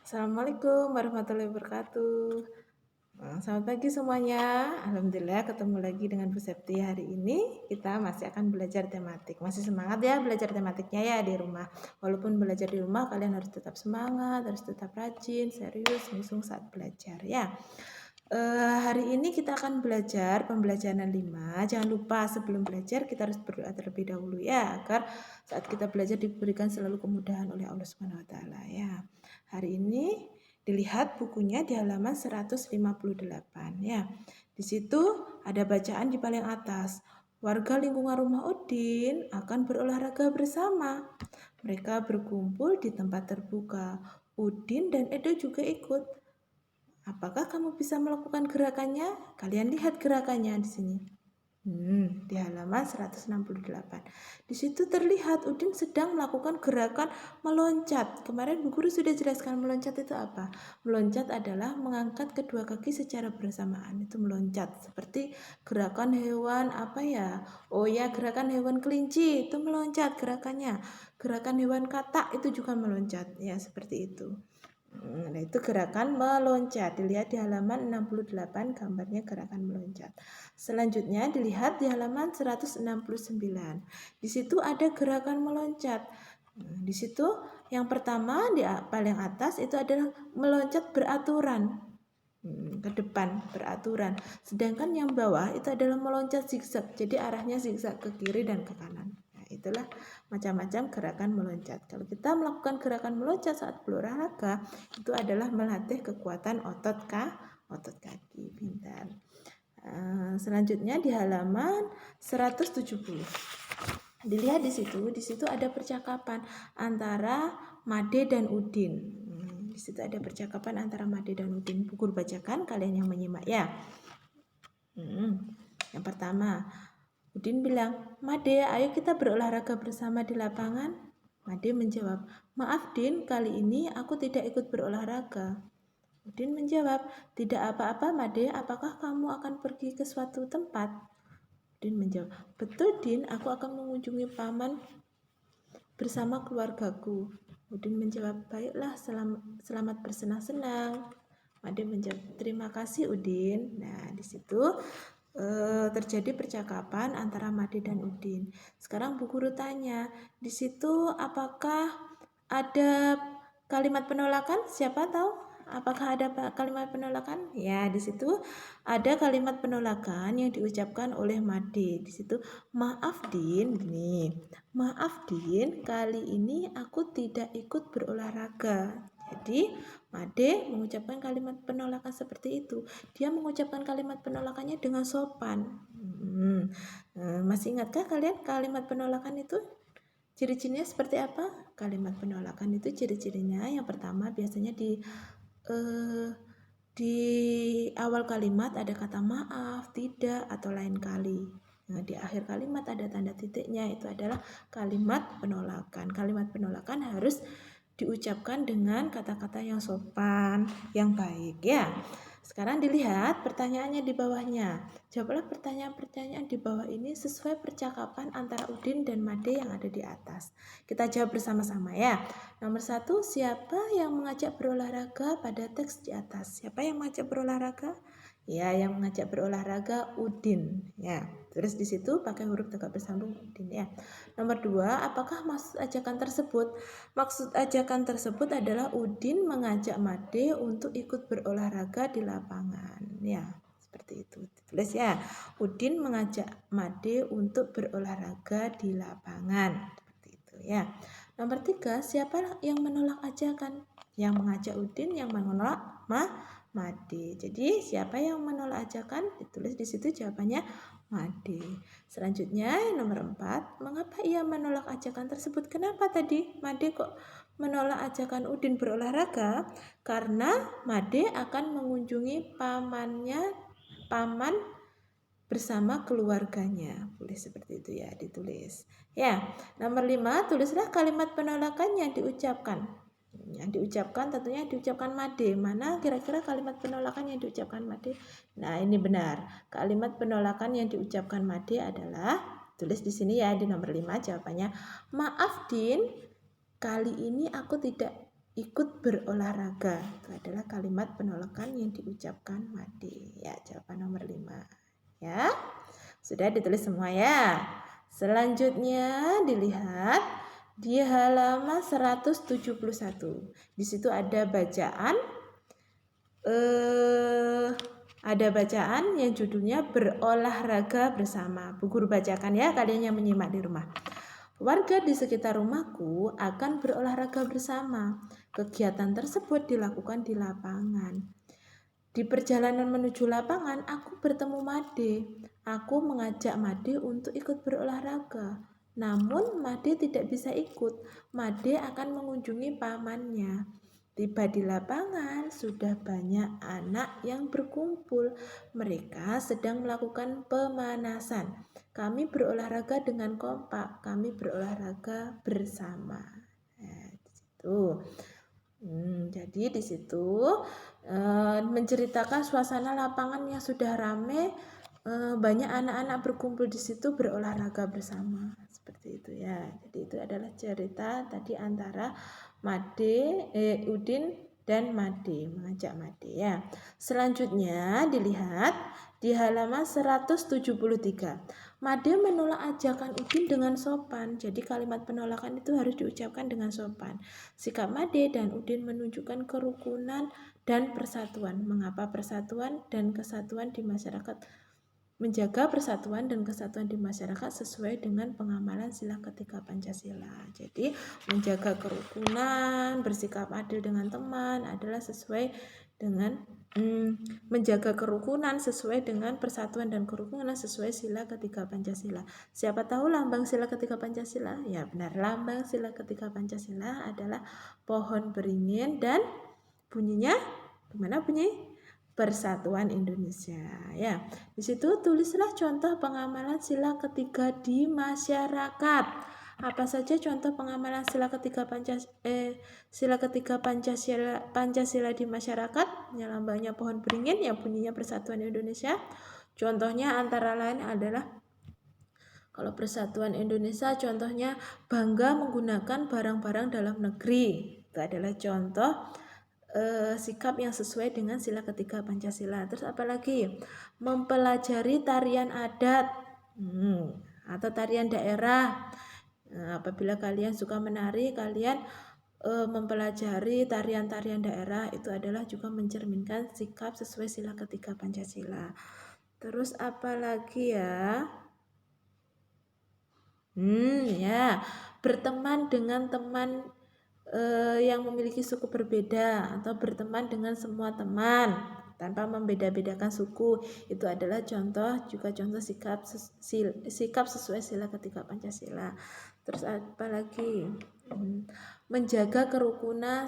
Assalamualaikum warahmatullahi wabarakatuh. Selamat pagi semuanya. Alhamdulillah ketemu lagi dengan Bu Septi hari ini. Kita masih akan belajar tematik. Masih semangat ya belajar tematiknya ya di rumah. Walaupun belajar di rumah kalian harus tetap semangat, harus tetap rajin, serius, sungguh saat belajar ya. Hari ini kita akan belajar pembelajaran 5. Jangan lupa sebelum belajar kita harus berdoa terlebih dahulu ya, agar saat kita belajar diberikan selalu kemudahan oleh Allah Subhanahu wa taala ya. Hari ini dilihat bukunya di halaman 158 ya. Di situ ada bacaan di paling atas. Warga lingkungan rumah Udin akan berolahraga bersama. Mereka berkumpul di tempat terbuka. Udin dan Edo juga ikut. Apakah kamu bisa melakukan gerakannya? Kalian lihat gerakannya di sini. Di halaman 168. Di situ terlihat Udin sedang melakukan gerakan meloncat. Kemarin Bu Guru sudah jelaskan meloncat itu apa. Meloncat adalah mengangkat kedua kaki secara bersamaan. Itu meloncat. Seperti gerakan hewan apa ya? Oh ya, gerakan hewan kelinci itu meloncat gerakannya. Gerakan hewan katak itu juga meloncat. Ya, seperti itu. Nah, itu gerakan meloncat. Dilihat di halaman 68 gambarnya gerakan meloncat. Selanjutnya dilihat di halaman 169. Di situ ada gerakan meloncat. Di situ yang pertama di paling atas itu adalah meloncat beraturan. Ke depan beraturan. Sedangkan yang bawah itu adalah meloncat zigzag. Jadi arahnya zigzag ke kiri dan ke kanan. Itulah macam-macam gerakan meloncat. Kalau kita melakukan gerakan meloncat saat berolahraga, itu adalah melatih kekuatan otot kaki. Pintar. Selanjutnya di halaman 170. Dilihat di situ ada percakapan antara Made dan Udin. Di situ ada percakapan antara Made dan Udin. Bu Guru bacakan, kalian yang menyimak ya. Yang pertama, Udin bilang, Made, ayo kita berolahraga bersama di lapangan. Made menjawab, maaf Din, kali ini aku tidak ikut berolahraga. Udin menjawab, tidak apa-apa Made, apakah kamu akan pergi ke suatu tempat? Udin menjawab, betul Din, aku akan mengunjungi paman bersama keluargaku. Udin menjawab, baiklah, selamat bersenang-senang. Made menjawab, terima kasih Udin. Nah, di situ terjadi percakapan antara Made dan Udin. Sekarang Bu Guru tanya, di situ apakah ada kalimat penolakan? Siapa tahu? Apakah ada kalimat penolakan? Ya, di situ ada kalimat penolakan yang diucapkan oleh Made. Di situ, maaf Din, gini. Maaf Din, kali ini aku tidak ikut berolahraga. Jadi, Made mengucapkan kalimat penolakan seperti itu. Dia mengucapkan kalimat penolakannya dengan sopan. Masih ingatkah kalian kalimat penolakan itu? Ciri-cirinya seperti apa? Kalimat penolakan itu ciri-cirinya yang pertama biasanya di awal kalimat ada kata maaf, tidak, atau lain kali. Nah, di akhir kalimat ada tanda titiknya, itu adalah kalimat penolakan. Kalimat penolakan harus diucapkan dengan kata-kata yang sopan, yang baik ya. Sekarang dilihat pertanyaannya di bawahnya. Jawablah pertanyaan-pertanyaan di bawah ini sesuai percakapan antara Udin dan Made yang ada di atas. Kita jawab bersama-sama ya. Nomor 1, siapa yang mengajak berolahraga pada teks di atas? Siapa yang mengajak berolahraga? Ya, yang mengajak berolahraga Udin. Ya, terus di situ pakai huruf tegak bersambung Udin ya. Nomor 2, apakah maksud ajakan tersebut? Maksud ajakan tersebut adalah Udin mengajak Made untuk ikut berolahraga di lapangan. Ya, seperti itu. Tulis ya. Udin mengajak Made untuk berolahraga di lapangan. Seperti itu ya. Nomor 3, siapa yang menolak ajakan? Yang mengajak Udin, yang menolak Made. Jadi siapa yang menolak ajakan? Ditulis di situ jawabannya Made. Selanjutnya nomor 4, mengapa ia menolak ajakan tersebut? Kenapa tadi Made kok menolak ajakan Udin berolahraga? Karena Made akan mengunjungi paman bersama keluarganya. Boleh seperti itu ya, ditulis. Ya, nomor 5, tulislah kalimat penolakan yang diucapkan. Yang diucapkan tentunya diucapkan Made. Mana kira-kira kalimat penolakan yang diucapkan Made? Nah, ini benar. Kalimat penolakan yang diucapkan Made adalah, tulis di sini ya, di nomor 5 jawabannya, maaf Din, kali ini aku tidak ikut berolahraga. Itu adalah kalimat penolakan yang diucapkan Made. Ya, jawaban nomor 5. Ya. Sudah ditulis semua ya. Selanjutnya dilihat di halaman 171. Di situ ada bacaan yang judulnya berolahraga bersama. Bu Guru bacakan ya, kalian yang menyimak di rumah. Warga di sekitar rumahku akan berolahraga bersama. Kegiatan tersebut dilakukan di lapangan. Di perjalanan menuju lapangan, aku bertemu Made. Aku mengajak Made untuk ikut berolahraga. Namun Made tidak bisa ikut. Made akan mengunjungi pamannya. Tiba di lapangan, sudah banyak anak yang berkumpul. Mereka sedang melakukan pemanasan. Kami berolahraga dengan kompak. Kami berolahraga bersama. Nah, di situ. Jadi di situ menceritakan suasana lapangan yang sudah ramai, banyak anak-anak berkumpul di situ berolahraga bersama, seperti itu ya. Jadi itu adalah cerita tadi antara Udin dan Made, mengajak Made ya. Selanjutnya dilihat di halaman 173. Made menolak ajakan Udin dengan sopan. Jadi kalimat penolakan itu harus diucapkan dengan sopan. Sikap Made dan Udin menunjukkan kerukunan dan persatuan. Mengapa persatuan dan kesatuan di masyarakat? Menjaga persatuan dan kesatuan di masyarakat sesuai dengan pengamalan sila ketiga Pancasila. Jadi menjaga kerukunan, bersikap adil dengan teman adalah sesuai dengan menjaga kerukunan sesuai dengan persatuan dan kerukunan sesuai sila ketiga Pancasila. Siapa tahu lambang sila ketiga Pancasila? Ya benar, lambang sila ketiga Pancasila adalah pohon beringin dan bunyinya gimana bunyi? Persatuan Indonesia ya. Di situ tulislah contoh pengamalan sila ketiga di masyarakat. Apa saja contoh pengamalan sila ketiga Pancasila di masyarakat? Yang lambangnya pohon beringin, yang bunyinya Persatuan Indonesia. Contohnya antara lain adalah kalau Persatuan Indonesia contohnya bangga menggunakan barang-barang dalam negeri. Itu adalah contoh sikap yang sesuai dengan sila ketiga Pancasila. Terus apalagi? Mempelajari tarian adat atau tarian daerah. Nah, apabila kalian suka menari, kalian mempelajari tarian-tarian daerah, itu adalah juga mencerminkan sikap sesuai sila ketiga Pancasila. Terus apalagi ya? Ya, berteman dengan teman yang memiliki suku berbeda atau berteman dengan semua teman tanpa membeda-bedakan suku, itu adalah contoh sikap sesuai sila ketiga Pancasila. Terus apa lagi? Menjaga kerukunan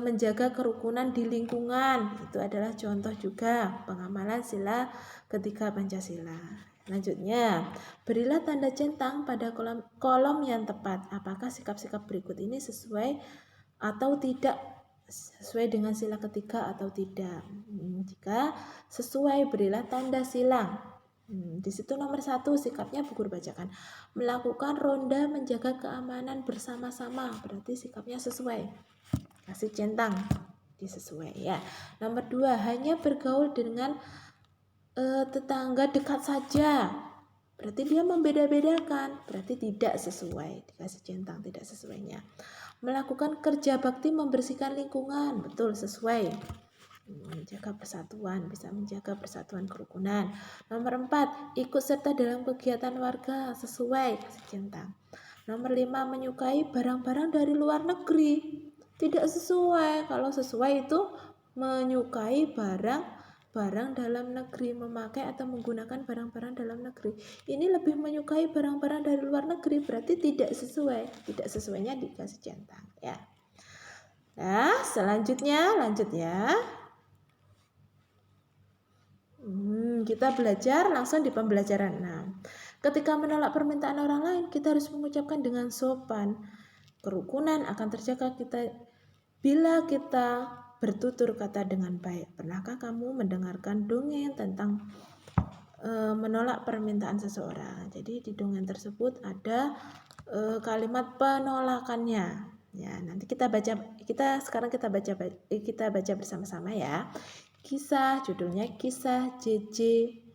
menjaga kerukunan di lingkungan, itu adalah contoh juga pengamalan sila ketiga Pancasila. Selanjutnya, berilah tanda centang pada kolom yang tepat. Apakah sikap-sikap berikut ini sesuai atau tidak sesuai dengan sila ketiga atau tidak? Jika sesuai, berilah tanda silang. Di situ nomor 1 sikapnya Bu Guru bacakan. Melakukan ronda menjaga keamanan bersama-sama, berarti sikapnya sesuai. Kasih centang, disesuai ya. Nomor 2, hanya bergaul dengan tetangga dekat saja, berarti dia membeda-bedakan, berarti tidak sesuai, dikasih centang tidak sesuainya. Melakukan kerja bakti membersihkan lingkungan, betul sesuai. Menjaga persatuan, bisa menjaga persatuan kerukunan. Nomor 4, ikut serta dalam kegiatan warga, sesuai, kasih centang. Nomor 5, menyukai barang-barang dari luar negeri, tidak sesuai. Kalau sesuai itu menyukai barang dalam negeri, memakai atau menggunakan barang-barang dalam negeri. Ini lebih menyukai barang-barang dari luar negeri, berarti tidak sesuai. Tidak sesuainya dikasih centang ya. Nah, selanjutnya lanjut ya. Kita belajar langsung di pembelajaran 6. Ketika menolak permintaan orang lain, kita harus mengucapkan dengan sopan. Kerukunan akan terjaga bila kita bertutur kata dengan baik. Pernahkah kamu mendengarkan dongeng tentang menolak permintaan seseorang? Jadi di dongeng tersebut ada kalimat penolakannya. Ya, nanti sekarang kita baca bersama-sama ya. Judulnya Kisah JJ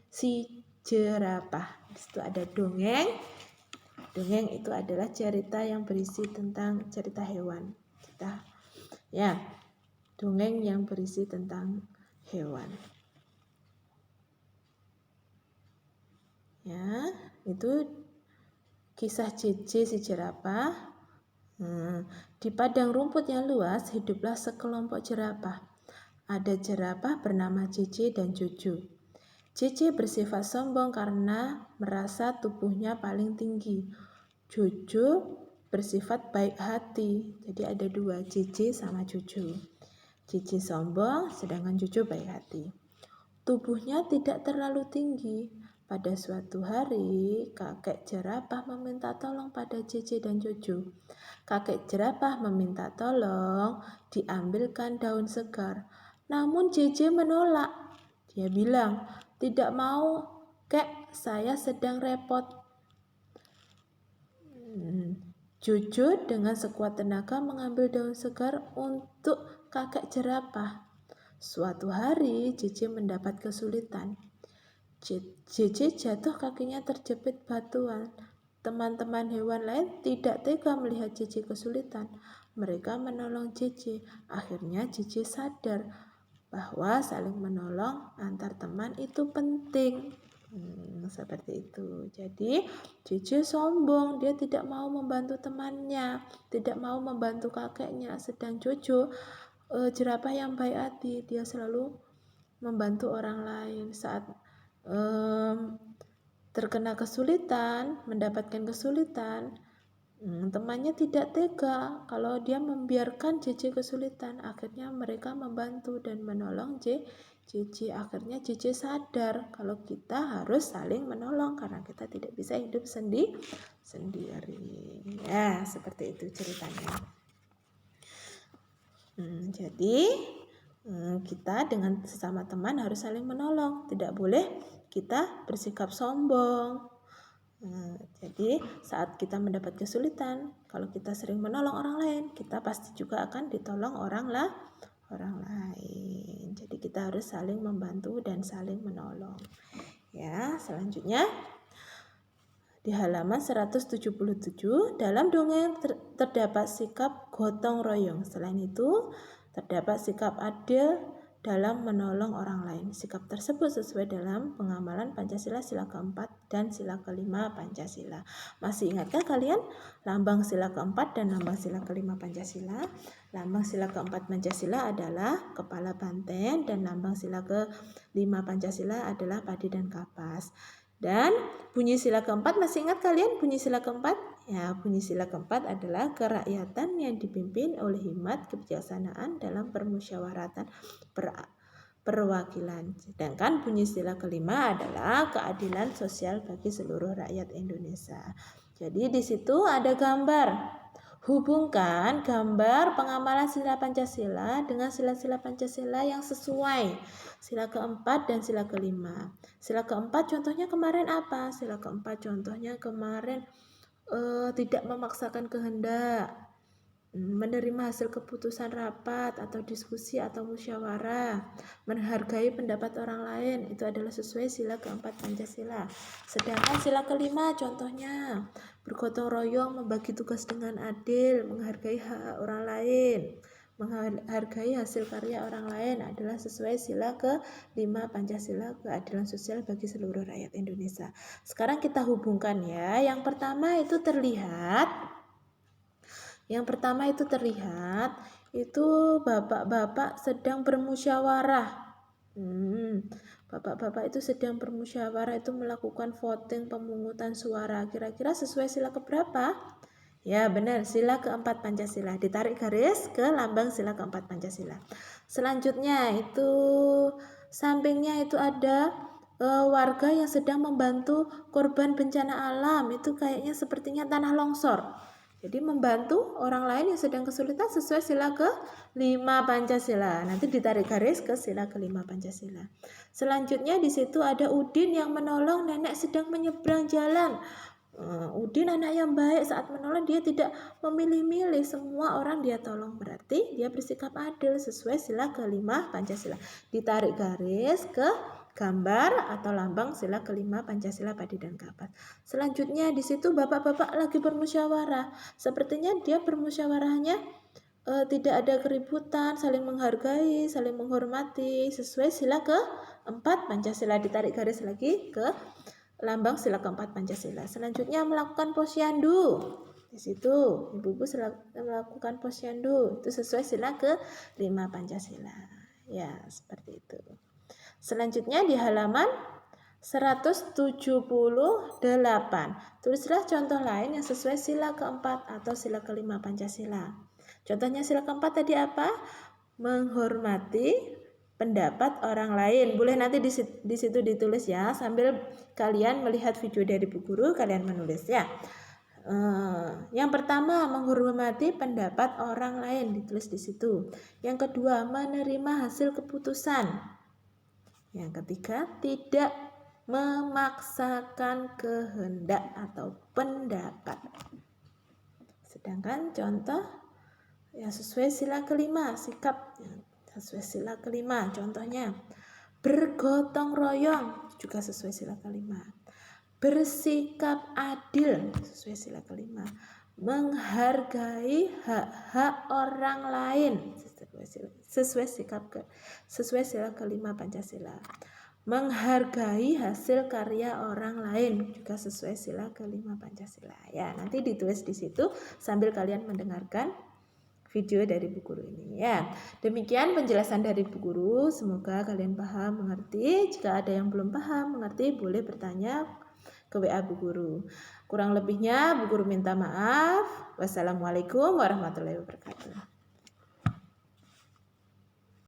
si Jerapah. Di situ ada dongeng. Dongeng itu adalah cerita yang berisi tentang cerita hewan. Dongeng yang berisi tentang hewan. Ya, itu kisah JJ si jerapah. Di padang rumput yang luas hiduplah sekelompok jerapah. Ada jerapah bernama JJ dan Jojo. JJ bersifat sombong karena merasa tubuhnya paling tinggi. Jojo bersifat baik hati. Jadi ada dua, JJ sama Jojo. JJ sombong, sedangkan Jojo baik hati. Tubuhnya tidak terlalu tinggi. Pada suatu hari, kakek jerapah meminta tolong pada JJ dan Jojo. Kakek jerapah meminta tolong diambilkan daun segar. Namun JJ menolak. Dia bilang, "Tidak mau, Kek, saya sedang repot." Jojo dengan sekuat tenaga mengambil daun segar untuk kakek jerapah. Suatu hari, JJ mendapat kesulitan. JJ jatuh, kakinya terjepit batuan. Teman-teman hewan lain tidak tega melihat JJ kesulitan. Mereka menolong JJ. Akhirnya JJ sadar bahwa saling menolong antar teman itu penting. Seperti itu. Jadi JJ sombong, dia tidak mau membantu temannya, tidak mau membantu kakeknya. Sedang Jojo jerapah yang baik hati, dia selalu membantu orang lain saat terkena kesulitan, mendapatkan kesulitan. Temannya tidak tega kalau dia membiarkan JJ kesulitan. Akhirnya mereka membantu dan menolong JJ. Akhirnya JJ sadar kalau kita harus saling menolong karena kita tidak bisa hidup sendiri. Ya, seperti itu ceritanya. Jadi kita dengan sesama teman harus saling menolong. Tidak boleh kita bersikap sombong. Jadi saat kita mendapat kesulitan, kalau kita sering menolong orang lain, kita pasti juga akan ditolong orang lain. Jadi kita harus saling membantu dan saling menolong. Ya, selanjutnya di halaman 177 dalam dongeng terdapat sikap gotong royong. Selain itu terdapat sikap adil dalam menolong orang lain. Sikap tersebut sesuai dalam pengamalan Pancasila sila keempat dan sila kelima Pancasila. Masih ingatkah kalian lambang sila keempat dan lambang sila kelima Pancasila? Lambang sila keempat Pancasila adalah kepala banteng dan lambang sila kelima Pancasila adalah padi dan kapas. Dan bunyi sila keempat, masih ingat kalian bunyi sila keempat? Ya, bunyi sila keempat adalah kerakyatan yang dipimpin oleh hikmat kebijaksanaan dalam permusyawaratan perwakilan. Sedangkan bunyi sila kelima adalah keadilan sosial bagi seluruh rakyat Indonesia. Jadi di situ ada gambar. Hubungkan gambar pengamalan sila Pancasila dengan sila-sila Pancasila yang sesuai. Sila keempat dan sila kelima. Sila keempat contohnya kemarin apa? Sila keempat contohnya kemarin tidak memaksakan kehendak, menerima hasil keputusan rapat atau diskusi atau musyawarah, menghargai pendapat orang lain, itu adalah sesuai sila keempat Pancasila. Sedangkan sila kelima contohnya bergotong royong, membagi tugas dengan adil, menghargai hak orang lain, menghargai hasil karya orang lain adalah sesuai sila ke-5 Pancasila, keadilan sosial bagi seluruh rakyat Indonesia. Sekarang kita hubungkan ya. Yang pertama itu terlihat itu bapak-bapak sedang bermusyawarah. Bapak-bapak itu sedang bermusyawarah, itu melakukan voting, pemungutan suara. Kira-kira sesuai sila keberapa? Ya benar, sila keempat Pancasila. Ditarik garis ke lambang sila keempat Pancasila. Selanjutnya itu sampingnya itu ada warga yang sedang membantu korban bencana alam. Itu kayaknya sepertinya tanah longsor. Jadi membantu orang lain yang sedang kesulitan sesuai sila ke-5 Pancasila. Nanti ditarik garis ke sila ke-5 Pancasila. Selanjutnya di situ ada Udin yang menolong nenek sedang menyeberang jalan. Udin anak yang baik, saat menolong dia tidak memilih-milih, semua orang dia tolong, berarti dia bersikap adil sesuai sila kelima Pancasila. Ditarik garis ke gambar atau lambang sila kelima Pancasila padi dan kapas. Selanjutnya di situ bapak-bapak lagi bermusyawarah. Sepertinya dia bermusyawarahnya tidak ada keributan, saling menghargai, saling menghormati sesuai sila keempat Pancasila. Ditarik garis lagi ke lambang sila keempat Pancasila. Selanjutnya melakukan posyandu. Di situ ibu-ibu melakukan posyandu itu sesuai sila ke-5 Pancasila. Ya, seperti itu. Selanjutnya di halaman 178. Tulislah contoh lain yang sesuai sila keempat atau sila kelima Pancasila. Contohnya sila keempat tadi apa? Menghormati pendapat orang lain. Boleh nanti di situ ditulis ya, sambil kalian melihat video dari Bu Guru, kalian menulis ya. Yang pertama, menghormati pendapat orang lain, ditulis di situ. Yang kedua, menerima hasil keputusan. Yang ketiga, tidak memaksakan kehendak atau pendapat. Sedangkan contoh yang sesuai sila kelima, sikap sesuai sila kelima, contohnya bergotong royong juga sesuai sila kelima, bersikap adil sesuai sila kelima, menghargai hak-hak orang lain sesuai sila kelima Pancasila, menghargai hasil karya orang lain juga sesuai sila kelima Pancasila. Ya, nanti ditulis di situ sambil kalian mendengarkan video dari Bu Guru ini ya. Demikian penjelasan dari Bu Guru, semoga kalian paham, mengerti. Jika ada yang belum paham, mengerti, boleh bertanya ke WA Bu Guru. Kurang lebihnya Bu Guru minta maaf. Wassalamualaikum warahmatullahi wabarakatuh.